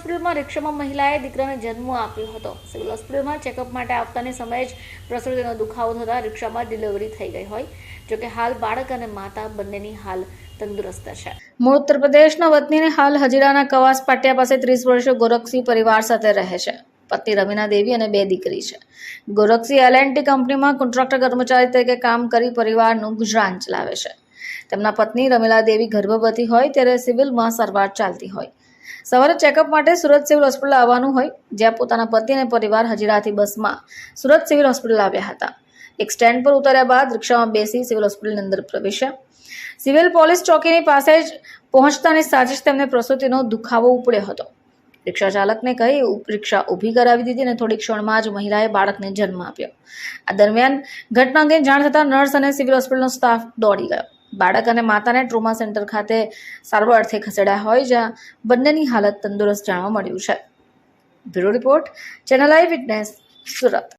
હોસ્પિટલમાં રિક્ષામાં મહિલાએ દીકરાને જન્મ આપ્યો હતો। સિવિલ હોસ્પિટલમાં ચેકઅપ માટે આવતાની સમયે જ પ્રસૂતિનો દુખાવો થતાં રિક્ષામાં ડિલિવરી થઈ ગઈ હોય। જોકે હાલ બાળક અને માતા બંનેની હાલ તંદુરસ્ત છે। મૂળ ઉત્તર પ્રદેશના વતનીને હાલ હજીરાના કવાસ પાટિયા પાસે 30 વર્ષીય ગોરખસિંહ પરિવાર સાથે રહે છે। પત્ની રમીના દેવી અને 2 દીકરી છે। ગોરખસિંહ L&T કંપનીમાં કોન્ટ્રાક્ટર કર્મચારી તરીકે કામ કરી પરિવારનું ગુજરાન ચલાવે છે। તેમના પત્ની રમીલા દેવી ગર્ભવતી હોય ત્યારે સિવિલમાં સારવાર ચાલતી હોય। સવારે ચેકઅપ માટે સુરત સિવિલ હોસ્પિટલ આવવાનું હોય, જ્યાં પોતાના પતિ અને પરિવાર હજીરાથી બસમાં સુરત સિવિલ હોસ્પિટલ આવ્યા હતા। એક સ્ટેન્ડ પર ઉતર્યા બાદ રિક્ષામાં બેસી સિવિલ હોસ્પિટલની અંદર પ્રવેશ્યા। સિવિલ પોલીસ ચોકીની પાસે જ પહોંચતાની સાથે જ તેમને પ્રસૂતિનો દુખાવો ઉપડ્યો હતો। રિક્ષા ચાલકને કહી રિક્ષા ઊભી કરાવી દીધી અને થોડી ક્ષણમાં જ મહિલાએ બાળકને જન્મ આપ્યો। આ દરમિયાન ઘટના અંગે જાણ થતાં નર્સ અને સિવિલ હોસ્પિટલનો સ્ટાફ દોડી ગયો। બાળક અને માતાને ટ્રોમા સેન્ટર ખાતે સારવાર અર્થે ખસેડાયા હોય, જ્યાં બંનેની હાલત તંદુરસ્ત જાણવા મળ્યું છે। બ્યુરો રિપોર્ટ, ચેનલ આઈ વિટનેસ, સુરત।